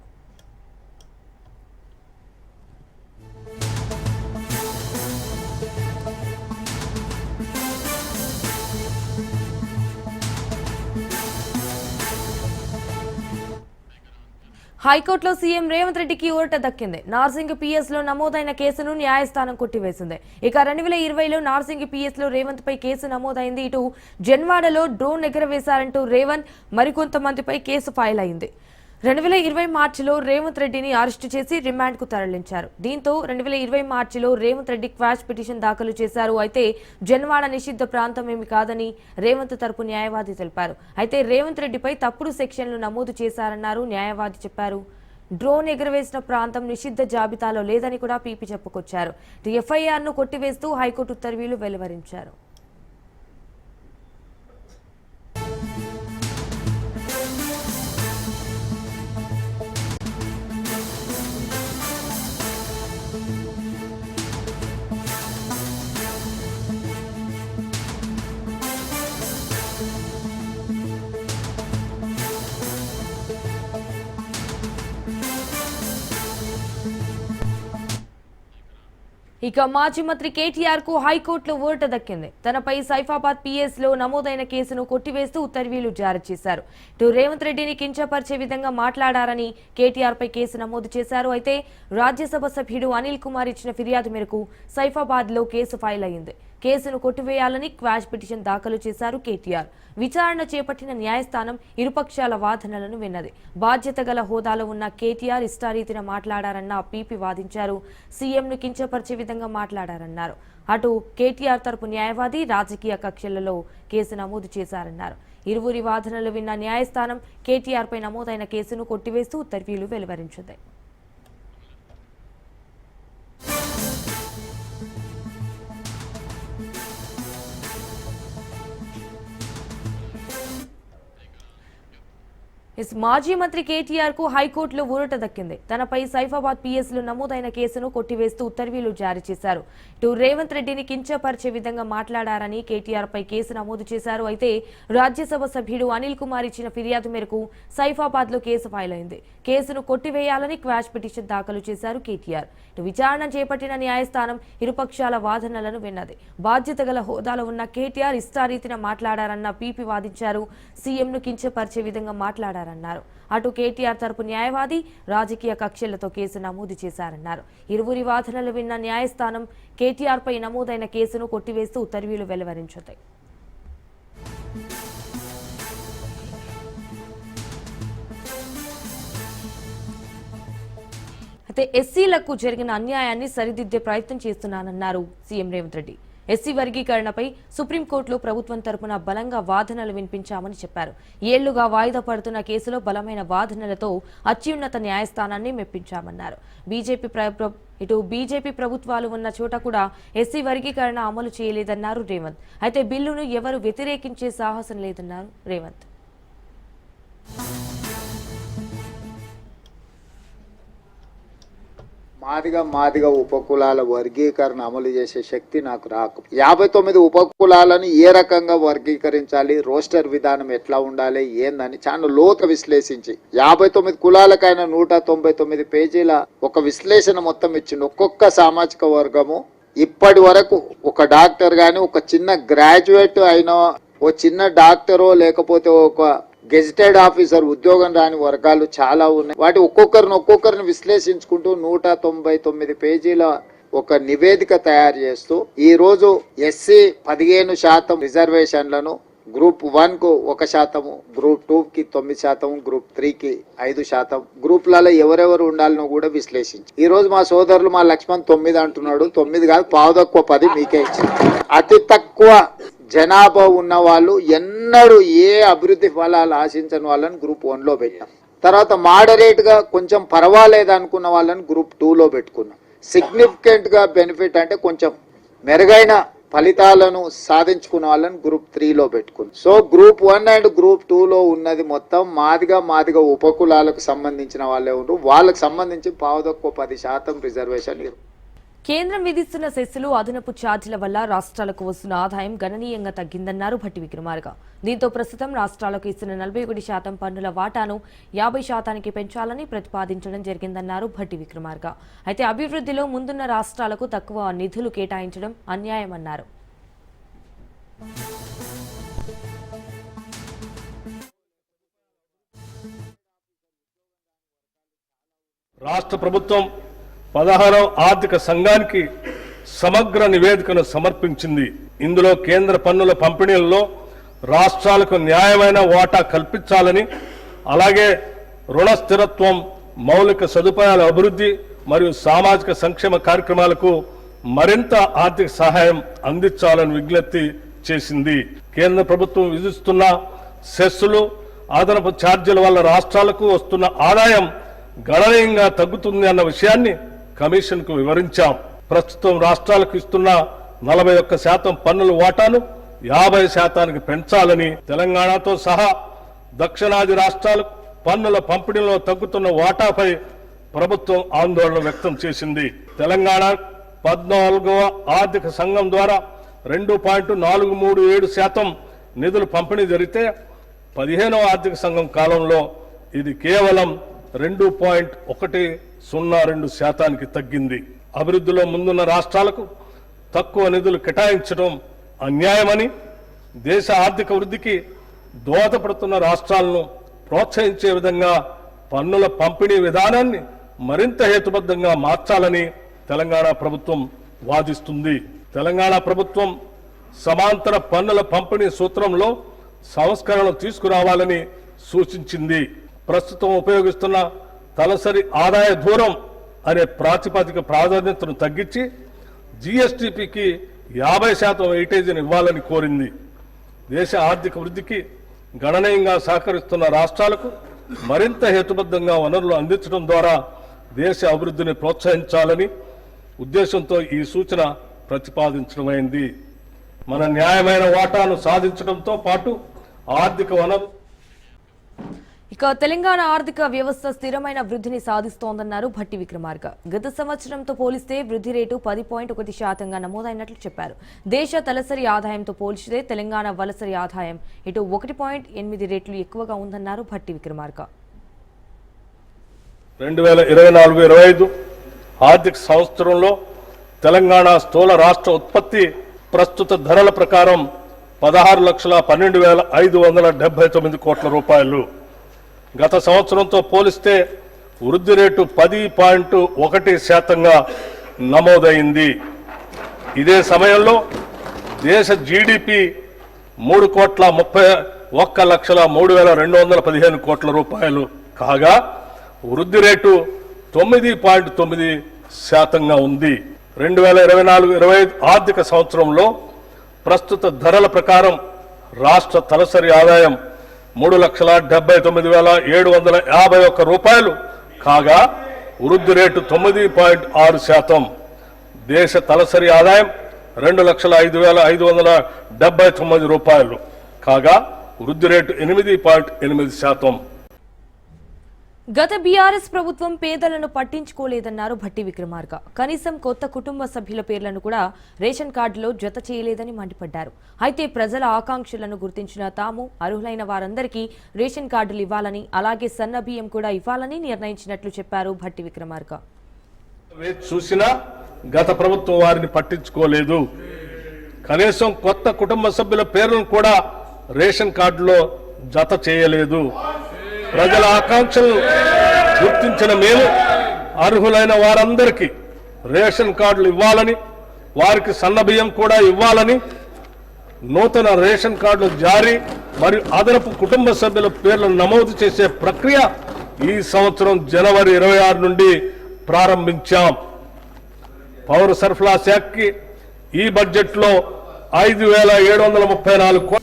హైకోర్టులో సీఎం రేవంత్ రెడ్డికి ఊరట దక్కింది. నార్సింగ్ పిఎస్ లో నమోదైన కేసును న్యాయస్థానం కొట్టివేసింది. ఇక 2020లో నార్సింగ్ పిఎస్ లో రేవంత్ పై కేసు నమోదైంది. ఇటు జన్వాడలో డ్రోన్ ఎగరవేశారంటూ రేవంత్ మరికొంతమందిపై కేసు ఫైల్ అయింది. 2020 మార్చిలో రేవంత్ రెడ్డిని అరెస్టు చేసి రిమాండ్ కు తరలించారు. దీంతో 2020 మార్చిలో రేవంత్ రెడ్డి క్వాష్ పిటిషన్ దాఖలు చేశారు. అయితే జన్వాడ నిషిద్ధ ప్రాంతం ఏమి కాదని రేవంత్ తరపు న్యాయవాది తెలిపారు. అయితే రేవంత్ రెడ్డిపై తప్పుడు సెక్షన్లు నమోదు చేశారన్నారు న్యాయవాది చెప్పారు. డ్రోన్ ఎగురవేసిన ప్రాంతం నిషిద్ధ జాబితాలో లేదని కూడా పీపీ చెప్పుకొచ్చారు. ఎఫ్ఐఆర్ ను కొట్టివేస్తూ హైకోర్టు ఉత్తర్వులు వెలువరించారు. ఇక మాజీ మంత్రి కేటీఆర్ కు హైకోర్టులో ఊరట దక్కింది. తనపై సైఫాబాద్ పిఎస్ లో నమోదైన కేసును కొట్టివేస్తూ ఉత్తర్వులు జారీ చేశారు. ఇటు రేవంత్ రెడ్డిని కించపరిచే విధంగా మాట్లాడారని కేటీఆర్ పై కేసు నమోదు చేశారు. అయితే రాజ్యసభ సభ్యుడు అనిల్ కుమార్ ఇచ్చిన ఫిర్యాదు మేరకు సైఫాబాద్ లో కేసు ఫైల్ అయింది. కేసును కొట్టివేయాలని క్వాష్ పిటిషన్ దాఖలు చేశారు కేటీఆర్. విచారణ చేపట్టిన న్యాయస్థానం ఇరుపక్షాల వాదనలను విన్నది. బాధ్యత గల హోదాలో ఉన్న కేటీఆర్ ఇష్టారీతిన మాట్లాడారన్న పీపీ వాదించారు. సీఎంను కించపరిచే విధంగా మాట్లాడారన్నారు. అటు కేటీఆర్ తరపు న్యాయవాది రాజకీయ కక్షలలో కేసు నమోదు చేశారన్నారు. ఇరువురి వాదనలు విన్న న్యాయస్థానం కేటీఆర్ పై నమోదైన కేసును కొట్టివేస్తూ ఉత్తర్వులు వెలువరించింది. మాజీ మంత్రి కేటీఆర్ కు హైకోర్టులో ఊరట దక్కింది. తనపై సైఫాబాద్ పిఎస్ లో నమోదైన కేసును కొట్టివేస్తూ ఉత్తర్వులు జారీ చేశారు. ఇటు రేవంత్ రెడ్డిని కించపరిచే విధంగా మాట్లాడారని కేటీఆర్ పై కేసు నమోదు చేశారు. అయితే రాజ్యసభ సభ్యుడు అనిల్ కుమార్ ఇచ్చిన ఫిర్యాదు మేరకు సైఫాబాద్ లో కేసు ఫైల్ అయింది. కేసును కొట్టివేయాలని క్వాష్ పిటిషన్ దాఖలు చేశారు కేటీఆర్. ఇటు విచారణ చేపట్టిన న్యాయస్థానం ఇరుపక్షాల వాదనలను విన్నది. బాధ్యత గల హోదాలో ఉన్న కేటీఆర్ ఇష్టారీతిన మాట్లాడారన్న పీపీ వాదించారు. సీఎంను కించపరిచే విధంగా మాట్లాడారన్నారు. అటు కేటీఆర్ తరపు న్యాయవాది రాజకీయ కక్షలతో కేసు నమోదు చేశారన్నారు. ఇరువురి వాదనలు విన్న న్యాయస్థానం కేటీఆర్ పై నమోదైన కేసును కొట్టివేస్తూ ఉత్తర్వులు వెలువరించాయి. అయితే ఎస్సీలకు జరిగిన అన్యాయాన్ని సరిదిద్దే ప్రయత్నం చేస్తున్నానన్నారు సీఎం రేవంత్ రెడ్డి. ఎస్సీ వర్గీకరణపై సుప్రీంకోర్టులో ప్రభుత్వం తరపున బలంగా వాదనలు వినిపించామని చెప్పారు. ఏళ్లుగా వాయిదా పడుతున్న కేసులో బలమైన వాదనలతో అత్యున్నత న్యాయస్థానాన్ని మెప్పించామన్నారు. బీజేపీ ప్రభుత్వాలు ఉన్న చోట కూడా ఎస్సీ వర్గీకరణ అమలు చేయలేదన్నారు రేవంత్. అయితే బిల్లును ఎవరు వ్యతిరేకించే సాహసం లేదన్నారు రేవంత్. మాదిగ ఉపకులాల వర్గీకరణ అమలు చేసే శక్తి నాకు రాకు. 59 ఉపకులాలను ఏ రకంగా వర్గీకరించాలి, రోస్టర్ విధానం ఎట్లా ఉండాలి ఏందని చాలా లోత విశ్లేషించి 59 కులాలకైనా 199 పేజీల ఒక విశ్లేషణ మొత్తం ఇచ్చింది. ఒక్కొక్క సామాజిక వర్గము ఇప్పటి వరకు ఒక డాక్టర్ గాని, ఒక చిన్న గ్రాడ్యుయేట్ అయిన ఓ చిన్న డాక్టరో లేకపోతే ఒక గెజిటెడ్ ఆఫీసర్ ఉద్యోగం రాని వర్గాలు చాలా ఉన్నాయి. వాటి ఒక్కొక్కరిని విశ్లేషించుకుంటూ 199 పేజీల ఒక నివేదిక తయారు చేస్తూ ఈ రోజు ఎస్సీ 15% రిజర్వేషన్లను గ్రూప్ 1 కు 1%, గ్రూప్ 2 కి 9%, గ్రూప్ 3 కి 5%, గ్రూప్లలో ఎవరెవరు ఉండాలనో కూడా విశ్లేషించి ఈ రోజు మా సోదరులు మా లక్ష్మణ్ 9 అంటున్నాడు. 9 కాదు, పావు తక్కువ 10 మీకే ఇచ్చింది. అతి తక్కువ జనాభా ఉన్న వాళ్ళు ఎన్నడూ ఏ అభివృద్ధి ఫలాలు ఆశించని వాళ్ళని గ్రూప్ 1 లో పెట్టాం. తర్వాత మోడరేట్ గా కొంచెం పర్వాలేదు అనుకున్న వాళ్ళని గ్రూప్ 2 లో పెట్టుకున్నాం. సిగ్నిఫికెంట్ గా బెనిఫిట్ అంటే కొంచెం మెరుగైన ఫలితాలను సాధించుకున్న వాళ్ళని గ్రూప్ 3 లో పెట్టుకున్నాం. సో గ్రూప్ 1 అండ్ గ్రూప్ 2 లో ఉన్నది మొత్తం మాదిగ ఉపకులాలకు సంబంధించిన వాళ్ళే ఉంటారు. వాళ్ళకి సంబంధించి పావు తక్కువ 10% రిజర్వేషన్. కేంద్రం విధిస్తున్న సెస్సులు, అదనపు ఛార్జీల వల్ల రాష్ట్రాలకు వస్తున్న ఆదాయం గణనీయంగా తగ్గిందన్నారు భట్టి విక్రమార్క. దీంతో ప్రస్తుతం రాష్ట్రాలకు ఇస్తున్న 41% పన్నుల వాటాను 50% పెంచాలని ప్రతిపాదించడం జరిగిందన్నారు భట్టి విక్రమార్క. అయితే అభివృద్ధిలో ముందున్న రాష్ట్రాలకు తక్కువ నిధులు కేటాయించడం అన్యాయమన్నారు. రాష్ట్ర ప్రభుత్వం 16వ ఆర్థిక సంఘానికి సమగ్ర నివేదికను సమర్పించింది. ఇందులో కేంద్ర పన్నుల పంపిణీల్లో రాష్ట్రాలకు న్యాయమైన వాటా కల్పించాలని, అలాగే రుణ స్థిరత్వం, మౌలిక సదుపాయాల అభివృద్ధి మరియు సామాజిక సంక్షేమ కార్యక్రమాలకు మరింత ఆర్థిక సహాయం అందించాలని విజ్ఞప్తి చేసింది. కేంద్ర ప్రభుత్వం విధిస్తున్న సెస్సులు, అదనపు ఛార్జీల వల్ల రాష్ట్రాలకు వస్తున్న ఆదాయం గణనీయంగా తగ్గుతుంది అన్న విషయాన్ని కమిషన్ కు వివరించాం. ప్రస్తుతం రాష్ట్రాలకు ఇస్తున్న 41% పన్నుల వాటాను 50% పెంచాలని, తెలంగాణతో సహా దక్షిణాది రాష్ట్రాలకు పన్నుల పంపిణీలో తగ్గుతున్న వాటాపై ప్రభుత్వం ఆందోళన వ్యక్తం చేసింది. తెలంగాణ 14వ ఆర్థిక సంఘం ద్వారా 2.437% నిధులు పంపిణీ జరిగితే 15వ ఆర్థిక సంఘం కాలంలో ఇది కేవలం 2.102% తగ్గింది. అభివృద్ధిలో ముందున్న రాష్ట్రాలకు తక్కువ నిధులు కేటాయించడం అన్యాయమని, దేశ ఆర్థిక వృద్ధికి దోహదపడుతున్న రాష్ట్రాలను ప్రోత్సహించే విధంగా పన్నుల పంపిణీ విధానాన్ని మరింత హేతుబద్ధంగా మార్చాలని తెలంగాణ ప్రభుత్వం వాదిస్తుంది. తెలంగాణ ప్రభుత్వం సమాంతర పన్నుల పంపిణీ సూత్రంలో సంస్కరణలు తీసుకురావాలని సూచించింది. ప్రస్తుతం ఉపయోగిస్తున్న తలసరి ఆదాయ దూరం అనే ప్రాతిపదిక ప్రాధాన్యతను తగ్గించి జీఎస్టీపీకి 50% వెయిటేజీని ఇవ్వాలని కోరింది. దేశ ఆర్థిక వృద్ధికి గణనీయంగా సహకరిస్తున్న రాష్ట్రాలకు మరింత హేతుబద్ధంగా వనరులు అందించడం ద్వారా దేశ అభివృద్ధిని ప్రోత్సహించాలని ఉద్దేశంతో ఈ సూచన ప్రతిపాదించడమైంది. మన న్యాయమైన వాటాను సాధించడంతో పాటు ఆర్థిక వనరు ఇక తెలంగాణ ఆర్థిక వ్యవస్థ స్థిరమైన వృద్ధిని సాధిస్తోందన్నారు భట్టి విక్రమార్క. గత సంవత్సరంతో పోలిస్తే వృద్ధి రేటు 10.1% నమోదైనట్లు చెప్పారు. దేశ తలసరి ఆదాయంతో పోల్చితే తెలంగాణ వలసరి ఆదాయం ఇటు 1.8 రెట్లు ఎక్కువగా ఉందన్నారు భట్టి విక్రమార్క. 2024-25 ఆర్థిక సంవత్సరంలో తెలంగాణ స్థూల రాష్ట్ర ఉత్పత్తి ప్రస్తుత ధరల ప్రకారం 16,12,579 కోట్ల రూపాయలు. గత సంవత్సరంతో పోలిస్తే వృద్ధి రేటు 10.1% నమోదైంది. ఇదే సమయంలో దేశ జీడిపి 3,31,03,215 కోట్ల రూపాయలు కాగా వృద్ధి రేటు 9.9% ఉంది. 2024-25 ఆర్థిక సంవత్సరంలో ప్రస్తుత ధరల ప్రకారం రాష్ట్ర తలసరి ఆదాయం 3,79,751 రూపాయలు కాగా వృద్ధి రేటు 9.6%. దేశ తలసరి ఆదాయం 2,05,579 రూపాయలు కాగా వృద్ధి రేటు 8.8%. గత బీఆర్ఎస్ ప్రభుత్వం పేదలను పట్టించుకోలేదన్నారు భట్టి విక్రమార్క. కనీసం కొత్త కుటుంబ సభ్యుల పేర్లను కూడా రేషన్ కార్డులో జత చేయలేదని మండిపడ్డారు. అయితే ప్రజల ఆకాంక్షలను గుర్తించిన తాము అర్హులైన వారందరికీ రేషన్ కార్డులు ఇవ్వాలని, అలాగే సన్న బియ్యం కూడా ఇవ్వాలని నిర్ణయించినట్లు చెప్పారు భట్టి విక్రమార్క. చూసినా గత ప్రభుత్వం వారిని పట్టించుకోలేదు. కనీసం కొత్త కుటుంబ సభ్యుల పేర్లను కూడా రేషన్ కార్డులో జత చేయలేదు. ప్రజల ఆకాంక్షలను గుర్తించిన మేము అర్హులైన వారందరికీ రేషన్ కార్డులు ఇవ్వాలని, వారికి సన్నబియ్యం కూడా ఇవ్వాలని, నూతన రేషన్ కార్డులు జారీ మరియు అదనపు కుటుంబ సభ్యుల పేర్లను నమోదు చేసే ప్రక్రియ ఈ సంవత్సరం జనవరి 26 నుండి ప్రారంభించాం. పౌర సరఫరా శాఖకి ఈ బడ్జెట్లో 5,734 కోట్ల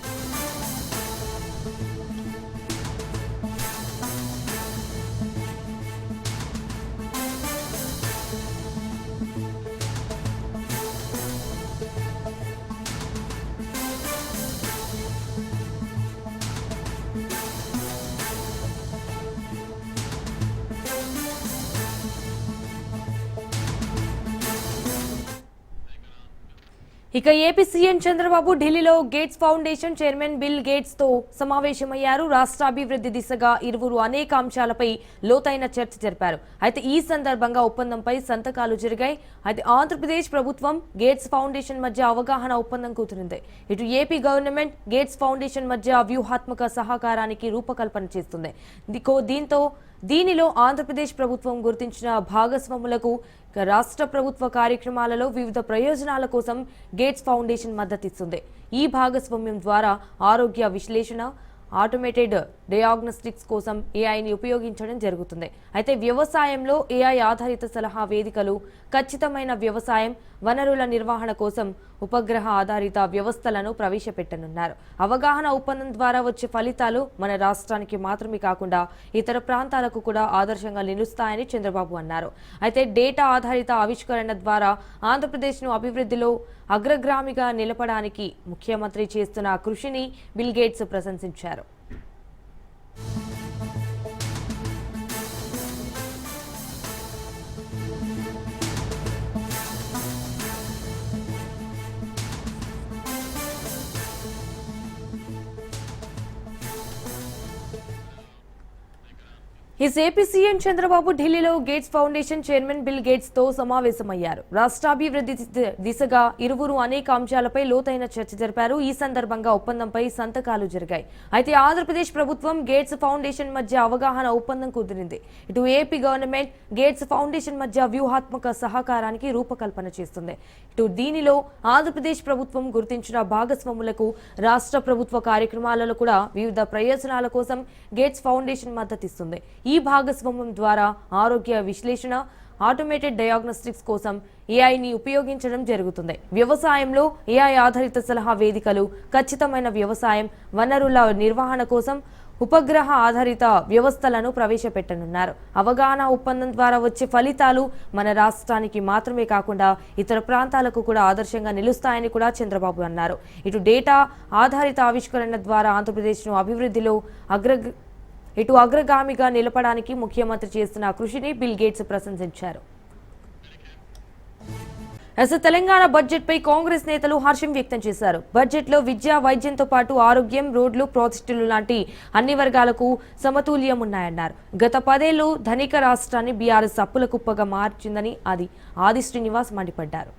ఇక ఏపీ సీఎం చంద్రబాబు ఢిల్లీలో gates foundation chairman bill gates తో సమావేశమయ్యారు. రాష్ట్ర అభివృద్ధి దిశగా ఇరువురు అనేక అంశాలపై లోతైన చర్చ జరిపారు. అయితే ఈ సందర్భంగా ఒప్పందంపై సంతకాలు జరిగాయి. అయితే ఆంధ్రప్రదేశ్ ప్రభుత్వం గేట్స్ ఫౌండేషన్ మధ్య అవగాహన ఒప్పందం కుదిరింది. ఇటు ఏపీ గవర్నమెంట్ గేట్స్ ఫౌండేషన్ మధ్య వ్యూహాత్మక సహకారానికి రూపకల్పన చేస్తుంది. దీనిలో ఆంధ్రప్రదేశ్ ప్రభుత్వం గుర్తించిన భాగస్వాములకు రాష్ట్ర ప్రభుత్వ కార్యక్రమాలలో వివిధ ప్రయోజనాల కోసం గేట్స్ ఫౌండేషన్ మద్దతిస్తుంది. ఈ భాగస్వామ్యం ద్వారా ఆరోగ్య విశ్లేషణ, ఆటోమేటెడ్ డయాగ్నోస్టిక్స్ కోసం ఏఐని ఉపయోగించడం జరుగుతుంది. అయితే వ్యవసాయంలో ఏఐ ఆధారిత సలహా వేదికలు, ఖచ్చితమైన వ్యవసాయం వనరుల నిర్వహణ కోసం ఉపగ్రహ ఆధారిత వ్యవస్థలను ప్రవేశపెట్టనున్నారు. అవగాహన ఒప్పందం ద్వారా వచ్చే ఫలితాలు మన రాష్ట్రానికి మాత్రమే కాకుండా ఇతర ప్రాంతాలకు కూడా ఆదర్శంగా నిలుస్తాయని చంద్రబాబు అన్నారు. అయితే డేటా ఆధారిత ఆవిష్కరణ ద్వారా ఆంధ్రప్రదేశ్ను అభివృద్ధిలో అగ్రగామిగా నిలపడానికి ముఖ్యమంత్రి చేస్తున్న కృషిని బిల్ గేట్స్ ప్రశంసించారు. హిస్ ఏపీ సీఎం చంద్రబాబు ఢిల్లీలో gates foundation chairman bill gates తో సమావేశమయ్యారు. రాష్ట్రాభివృద్ధి దిశగా ఇరువురు అనేక అంశాలపై లోతైన చర్చ జరిపారు. ఈ సందర్భంగా ఒప్పందంపై సంతకాలు జరిగాయి. అయితే ఆంధ్రప్రదేశ్ ప్రభుత్వం గేట్స్ ఫౌండేషన్ మధ్య అవగాహన ఒప్పందం కుదిరింది. ఇటు ఏపీ గవర్నమెంట్ గేట్స్ ఫౌండేషన్ మధ్య వ్యూహాత్మక సహకారానికి రూపకల్పన చేస్తుంది. ఇటు దీనిలో ఆంధ్రప్రదేశ్ ప్రభుత్వం గుర్తించిన భాగస్వాములకు రాష్ట్ర ప్రభుత్వ కార్యక్రమాలలో కూడా వివిధ ప్రయోజనాల కోసం గేట్స్ ఫౌండేషన్ మద్దతిస్తుంది. ఈ భాగస్వామ్యం ద్వారా ఆరోగ్య విశ్లేషణ, ఆటోమేటెడ్ డయాగ్నోస్టిక్స్ కోసం ఏఐని ఉపయోగించడం జరుగుతుంది. వ్యవసాయంలో ఏఐ ఆధారిత సలహా వేదికలు, ఖచ్చితమైన వ్యవసాయం వనరుల నిర్వహణ కోసం ఉపగ్రహ ఆధారిత వ్యవస్థలను ప్రవేశపెట్టనున్నారు. అవగాహన ఒప్పందం ద్వారా వచ్చే ఫలితాలు మన రాష్ట్రానికి మాత్రమే కాకుండా ఇతర ప్రాంతాలకు కూడా ఆదర్శంగా నిలుస్తాయని కూడా చంద్రబాబు అన్నారు. ఇటు డేటా ఆధారిత ఆవిష్కరణ ద్వారా ఆంధ్రప్రదేశ్ను అభివృద్ధిలో అగ్రగామిగా నిలపడానికి ముఖ్యమంత్రి చేస్తున్న కృషిని బిల్ గేట్స్ ప్రశంసించారు. తెలంగాణ బడ్జెట్ పై కాంగ్రెస్ నేతలు హర్షం వ్యక్తం చేశారు. బడ్జెట్ లో విద్య, వైద్యంతో పాటు ఆరోగ్యం, రోడ్లు, ప్రాజెక్టులు లాంటి అన్ని వర్గాలకు సమతుల్యం ఉన్నాయన్నారు. గత 10 ఏళ్లు ధనిక రాష్ట్రాన్ని బీఆర్ఎస్ అప్పుల కుప్పగా మార్చిందని ఆది శ్రీనివాస్ మండిపడ్డారు.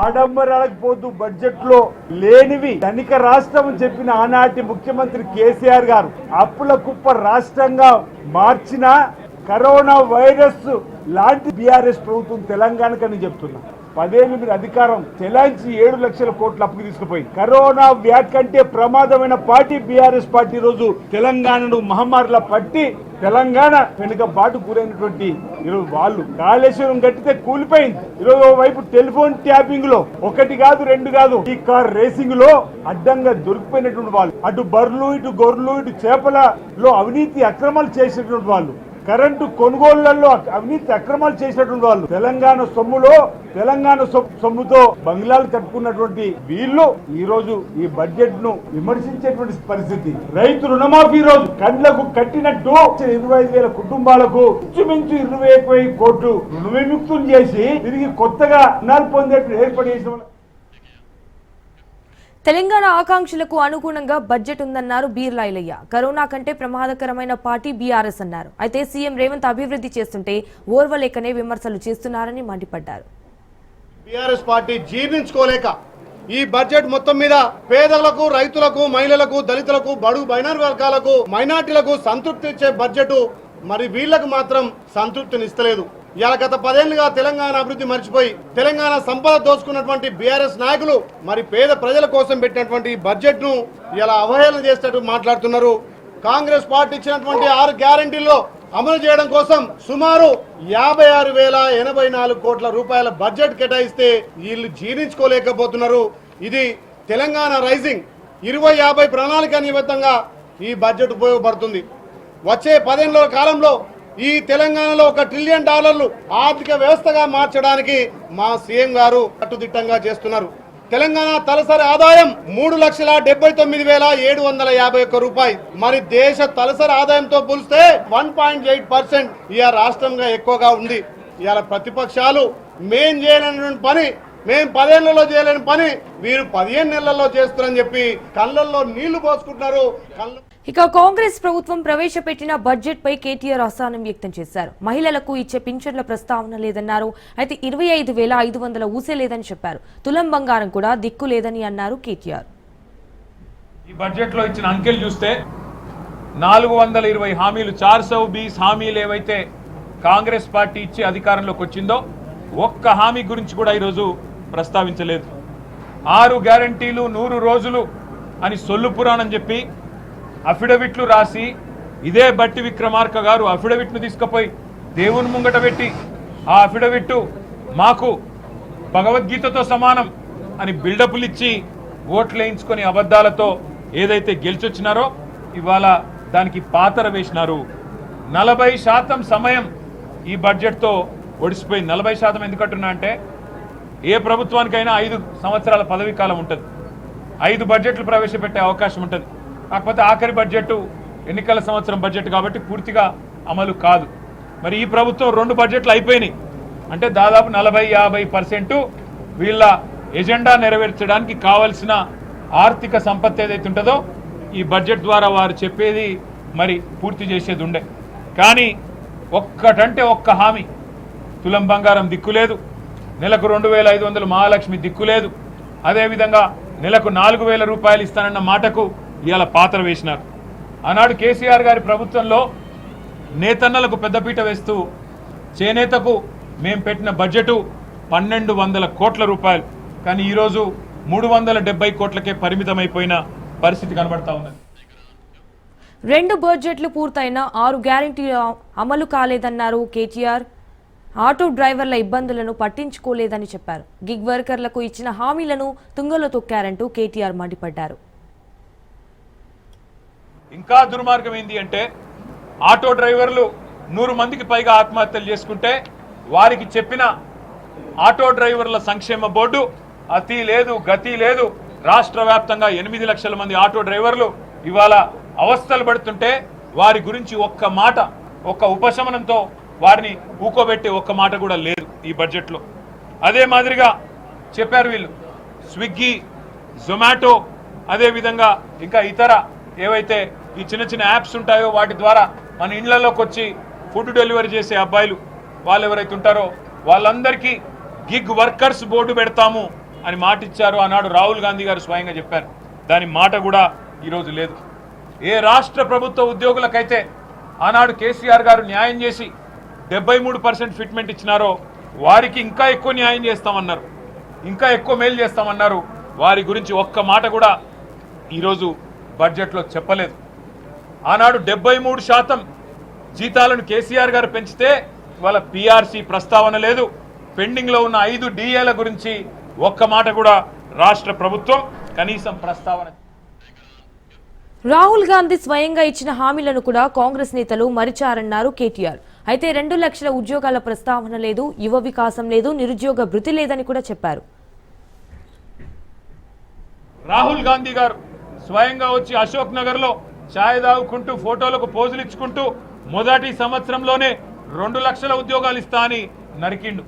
ఆడంబరాలకు పోతూ బడ్జెట్ లో లేనివి ధనిక రాష్ట్రం చెప్పిన ఆనాటి ముఖ్యమంత్రి కేసీఆర్ గారు అప్పుల కుప్ప రాష్ట్రంగా మార్చిన కరోనా వైరస్ లాంటి బీఆర్ఎస్ ప్రభుత్వం తెలంగాణకని చెప్తున్నా. 10 ఏళ్ళు మీరు అధికారం చెలాయించి 7 లక్షల కోట్ల అప్పులు తీసుకుపోయి కరోనా వ్యాధి కంటే ప్రమాదమైన పార్టీ బీఆర్ఎస్ పార్టీ రోజు తెలంగాణను మహమ్మారిలా పట్టి తెలంగాణ వెనుక బాటు గురైనటువంటి ఈరోజు వాళ్ళు కాళేశ్వరం కట్టితే కూలిపోయింది. ఈరోజు వైపు టెలిఫోన్ ట్యాపింగ్ లో 1 కాదు 2 కాదు ఈ కార్ రేసింగ్ లో అడ్డంగా దొరికిపోయినటువంటి వాళ్ళు, అటు బర్లు, ఇటు గొర్రెలు, ఇటు చేపలలో అవినీతి అక్రమాలు చేసినటువంటి వాళ్ళు, కరెంటు కొనుగోళ్లలో అవినీతి అక్రమాలు చేసినటువంటి వాళ్ళు, తెలంగాణ సొమ్ముతో బంగ్లాలు కట్టుకున్నటువంటి వీళ్ళు ఈ రోజు ఈ బడ్జెట్ ను విమర్శించేటువంటి పరిస్థితి. రైతు రుణమాఫీ రోజు కండ్లకు కట్టినట్టు 25,000 కుటుంబాలకు ఇంచుమించు 21,000 కోట్లు రుణ విముక్తం చేసి తిరిగి కొత్తగా రుణాలు పొందేట్టు ఏర్పాటు చేసిన తెలంగాణ ఆకాంక్షలకు అనుగుణంగా బడ్జెట్ ఉందన్నారు బీర్లా ఐలయ్య. కరోనా కంటే ప్రమాదకరమైన పార్టీ బీఆర్ఎస్ అన్నారు. అయితే సీఎం రేవంత్ అభివృద్ధి చేస్తుంటే ఓర్వలేకనే విమర్శలు చేస్తున్నారని మండిపడ్డారు. బీఆర్ఎస్ పార్టీ జీర్ణించుకోలేక ఈ బడ్జెట్ మొత్తం మీద పేదలకు, రైతులకు, మహిళలకు, దళితులకు, బడుగు బైనార్ వర్గాలకు, మైనార్టీలకు సంతృప్తి ఇచ్చే బడ్జెట్ మరి వీళ్లకు మాత్రం సంతృప్తినిస్తలేదు. ఇలా గత 10 ఏళ్లుగా తెలంగాణ అభివృద్ధి మర్చిపోయి తెలంగాణ సంపద దోచుకున్నటువంటి బీఆర్ఎస్ నాయకులు మరి పేద ప్రజల కోసం పెట్టినటువంటి బడ్జెట్ ను ఇలా అవహేళన చేసేటట్టు మాట్లాడుతున్నారు. కాంగ్రెస్ పార్టీ ఇచ్చినటువంటి 6 గ్యారంటీల్లో అమలు చేయడం కోసం సుమారు 56,084 కోట్ల రూపాయల బడ్జెట్ కేటాయిస్తే వీళ్ళు జీర్ణించుకోలేకపోతున్నారు. ఇది తెలంగాణ రైజింగ్ 2050 ప్రణాళిక నిబద్ధంగా ఈ బడ్జెట్ ఉపయోగపడుతుంది. వచ్చే 10 ఏళ్ల కాలంలో ఈ తెలంగాణలో $1 ట్రిలియన్ ఆర్థిక వ్యవస్థగా మార్చడానికి మా సీఎం గారు కట్టుదిట్టంగా చేస్తున్నారు. తెలంగాణ తలసరి ఆదాయం 3,79,751 రూపాయలు. మరి దేశ తలసరి ఆదాయంతో పోలిస్తే 1.8% ఈ రాష్ట్రంగా ఎక్కువగా ఉంది. ఇవాళ ప్రతిపక్షాలు మేం చేయలేని పని, మేము 10 ఏళ్లలో చేయలేని పని వీరు 15 నెలల్లో చేస్తున్నారని చెప్పి కళ్ళల్లో నీళ్లు పోసుకుంటున్నారు. ఇక కాంగ్రెస్ ప్రభుత్వం ప్రవేశపెట్టిన బడ్జెట్ పై కేటీఆర్ అసహనం వ్యక్తం చేశారు. మహిళలకు ఇచ్చే పింఛన్ల ప్రస్తావన లేదన్నారు. అయితే 25,500 ఊసే లేదని చెప్పారు. తులం బంగారం కూడా దిక్కు లేదని అన్నారు కేటీఆర్. ఈ బడ్జెట్ లో ఇచ్చిన అంకెలు చూస్తే 420 హామీలు, 420 హామీలు ఏవైతే కాంగ్రెస్ పార్టీ ఇచ్చి అధికారంలోకి వచ్చిందో ఒక్క హామీ గురించి కూడా ఈరోజు ప్రస్తావించలేదు. 6 గ్యారంటీలు 100 రోజులు అని సొల్లు పురాణం చెప్పి అఫిడవిట్లు రాసి ఇదే బట్టి విక్రమార్క గారు అఫిడవిట్ను తీసుకుపోయి దేవుని ముంగట పెట్టి ఆ అఫిడవిట్ మాకు భగవద్గీతతో సమానం అని బిల్డప్లు ఇచ్చి ఓట్లు వేయించుకొని అబద్ధాలతో ఏదైతే గెలిచొచ్చినారో ఇవాళ దానికి పాతర వేసినారు. 40% సమయం ఈ బడ్జెట్తో ఒడిసిపోయింది. 40% ఎందుకంటున్నా అంటే ఏ ప్రభుత్వానికైనా 5 సంవత్సరాల పదవీ కాలం ఉంటుంది, 5 బడ్జెట్లు ప్రవేశపెట్టే అవకాశం ఉంటుంది. కాకపోతే ఆఖరి బడ్జెట్ ఎన్నికల సంవత్సరం బడ్జెట్ కాబట్టి పూర్తిగా అమలు కాదు. మరి ఈ ప్రభుత్వం 2 బడ్జెట్లు అయిపోయినాయి అంటే దాదాపు 40-50% వీళ్ళ ఎజెండా నెరవేర్చడానికి కావలసిన ఆర్థిక సంపత్తి ఏదైతే ఉంటుందో ఈ బడ్జెట్ ద్వారా వారు చెప్పేది మరి పూర్తి చేసేది ఉండే. కానీ ఒక్కటంటే ఒక్క హామీ, తులం బంగారం దిక్కులేదు, నెలకు 2500 మహాలక్ష్మి దిక్కులేదు, అదేవిధంగా నెలకు 4000 రూపాయలు ఇస్తానన్న మాటకు ఇవాళ పాత్ర వేసినారు. ఆనాడు కేసీఆర్ గారి ప్రభుత్వంలో నేతన్నలకు పెద్దపీట వేస్తూ చేనేతకు మేం పెట్టిన బడ్జెటు 1200 కోట్ల రూపాయలు, కానీ ఈరోజు 370 కోట్లకే పరిమితమైపోయిన పరిస్థితి కనబడతా ఉన్నది. 2 బడ్జెట్లు పూర్తయినా 6 గ్యారెంటీలు అమలు కాలేదన్నారు కేటీఆర్. ఆటో డ్రైవర్ల ఇబ్బందులను పట్టించుకోలేదని చెప్పారు. గిగ్ వర్కర్లకు ఇచ్చిన హామీలను తుంగలో తొక్కారంటూ కేటీఆర్ మండిపడ్డారు. ఇంకా దుర్మార్గం ఏంది అంటే, ఆటో డ్రైవర్లు 100 మందికి పైగా ఆత్మహత్యలు చేసుకుంటే వారికి చెప్పిన ఆటో డ్రైవర్ల సంక్షేమ బోర్డు అతి లేదు గతి లేదు. రాష్ట్ర వ్యాప్తంగా 8 లక్షల మంది ఆటో డ్రైవర్లు ఇవాళ అవస్థలు పడుతుంటే వారి గురించి ఒక్క మాట, ఒక్క ఉపశమనంతో వారిని ఊకోబెట్టే ఒక్క మాట కూడా లేదు ఈ బడ్జెట్లో. అదే మాదిరిగా చెప్పారు వీళ్ళు స్విగ్గీ, జొమాటో, అదేవిధంగా ఇంకా ఇతర ఏవైతే ఈ చిన్న చిన్న యాప్స్ ఉంటాయో వాటి ద్వారా మన ఇళ్లలోకి వచ్చి ఫుడ్ డెలివరీ చేసే అబ్బాయిలు వాళ్ళు ఎవరైతే ఉంటారో వాళ్ళందరికీ గిగ్ వర్కర్స్ బోర్డు పెడతాము అని మాట ఇచ్చారు. ఆనాడు రాహుల్ గాంధీ గారు స్వయంగా చెప్పారు. దాని మాట కూడా ఈరోజు లేదు. ఏ రాష్ట్ర ప్రభుత్వ ఉద్యోగులకైతే ఆనాడు కేసీఆర్ గారు న్యాయం చేసి 73% ఫిట్మెంట్ ఇచ్చినారో వారికి ఇంకా ఎక్కువ న్యాయం చేస్తామన్నారు, ఇంకా ఎక్కువ మేలు చేస్తామన్నారు. వారి గురించి ఒక్క మాట కూడా ఈరోజు బడ్జెట్లో చెప్పలేదు. ఆనాడు 73% జీతాలను కేసీఆర్ గారు పెంచితే వాళ్ళ పీఆర్సీ ప్రస్తావన లేదు. పెండింగ్లో ఉన్న 5 డిఏల గురించి ఒక్క మాట కూడా రాష్ట్ర ప్రభుత్వం కనీసం ప్రస్తావన. రాహుల్ గాంధీ స్వయంగా ఇచ్చిన హామీలను కూడా కాంగ్రెస్ నేతలు మరిచారన్నారు కేటీఆర్. అయితే 2 లక్షల ఉద్యోగాల ప్రస్తావన లేదు, యువ వికాసం లేదు, నిరుద్యోగ భృతి లేదని కూడా చెప్పారు. రాహుల్ గాంధీ గారు స్వయంగా వచ్చి అశోక్ నగర్ లో ఛాయ్ తాగుకుంటూ ఫోటోలకు పోజులు ఇచ్చుకుంటూ మొదటి సంవత్సరంలోనే 2 లక్షల ఉద్యోగాలు ఇస్తా అని నరికిండు.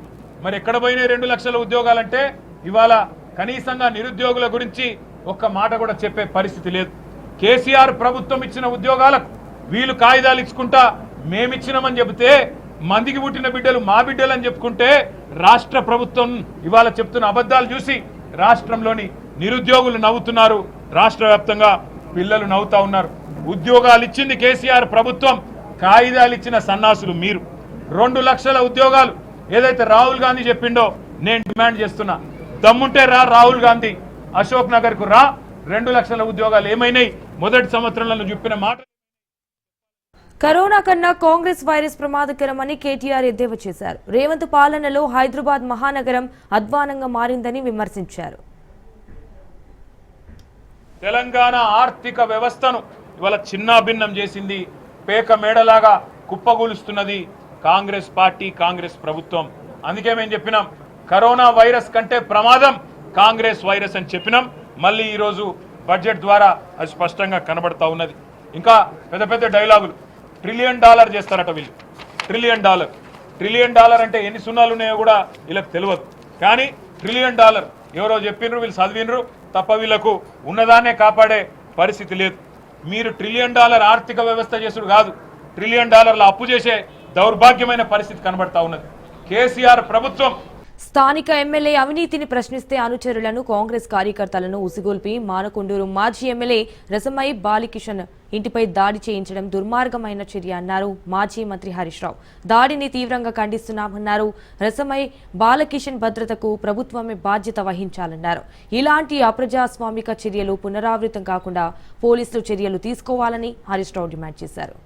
మరి ఎక్కడ పోయినాయి 2 లక్షల ఉద్యోగాలంటే ఇవాళ కనీసంగా నిరుద్యోగుల గురించి ఒక్క మాట కూడా చెప్పే పరిస్థితి లేదు. కేసీఆర్ ప్రభుత్వం ఇచ్చిన ఉద్యోగాలకు వీళ్ళు కాగితాలు ఇచ్చుకుంటా మేమిచ్చినామని చెబితే మందికి పుట్టిన బిడ్డలు మా బిడ్డలు అని చెప్పుకుంటే రాష్ట్ర ప్రభుత్వం ఇవాళ చెప్తున్న అబద్ధాలు చూసి రాష్ట్రంలోని నిరుద్యోగులు నవ్వుతున్నారు. రాష్ట్ర వ్యాప్తంగా పిల్లలు నవ్వుతా ఉన్నారు. ఉద్యోగాలు ఇచ్చింది కేసీఆర్ ప్రభుత్వం, కాగితాలు ఇచ్చిన సన్నాసులు మీరు. 2 లక్షల ఉద్యోగాలు ఏదైతే రాహుల్ గాంధీ చెప్పిండో నేను డిమాండ్ చేస్తున్నా, దమ్ముంటే రా రాహుల్ గాంధీ, అశోక్ నగర్ కు రా. 2 లక్షల ఉద్యోగాలు ఏమైనాయి మొదటి సంవత్సరంలో చెప్పిన మాట. కరోనా కన్నా కాంగ్రెస్ వైరస్ ప్రమాదకరమని కేటీఆర్ ఎద్దేవా చేశారు. రేవంత్ పాలనలో హైదరాబాద్ మహానగరం అధ్వానంగా మారిందని విమర్శించారు. తెలంగాణ ఆర్థిక వ్యవస్థను ఇవాళ చిన్నాభిన్నం చేసింది, పేక మేడలాగా కుప్పగూలుస్తున్నది కాంగ్రెస్ పార్టీ, కాంగ్రెస్ ప్రభుత్వం. అందుకే మేము చెప్పినాం కరోనా వైరస్ కంటే ప్రమాదం కాంగ్రెస్ వైరస్ అని చెప్పినాం. మళ్ళీ ఈరోజు బడ్జెట్ ద్వారా అది స్పష్టంగా కనబడతా ఉన్నది. ఇంకా పెద్ద పెద్ద డైలాగులు, $1 ట్రిలియన్ చేస్తారట వీళ్ళు. $1 ట్రిలియన్ అంటే ఎన్ని సున్నాలు ఉన్నాయో కూడా వీళ్ళకి తెలియదు. కానీ $1 ట్రిలియన్ ఎవరో చెప్పినరు, వీళ్ళు చదివినరు తప్ప వీళ్ళకు ఉన్నదాన్నే కాపాడే పరిస్థితి లేదు. మీరు $1 ట్రిలియన్ ఆర్థిక వ్యవస్థ చేసుడు కాదు, $1 ట్రిలియన్ అప్పు చేసే దౌర్భాగ్యమైన పరిస్థితి కనబడతా ఉన్నది కేసీఆర్ ప్రభుత్వం. స్థానిక ఎమ్మెల్యే అవినీతిని ప్రశ్నిస్తే అనుచరులను, కాంగ్రెస్ కార్యకర్తలను ఉసిగొల్పి మానకొండూరు మాజీ ఎమ్మెల్యే రసమై బాలకిషన్ ఇంటిపై దాడి చేయించడం దుర్మార్గమైన చర్య అన్నారు మాజీ మంత్రి హరీష్ రావు. దాడిని తీవ్రంగా ఖండిస్తున్నామన్నారు. రసమై బాలకిషన్ భద్రతకు ప్రభుత్వమే బాధ్యత వహించాలన్నారు. ఇలాంటి అప్రజాస్వామిక చర్యలు పునరావృతం కాకుండా పోలీసులు చర్యలు తీసుకోవాలని హరీష్ రావు డిమాండ్ చేశారు.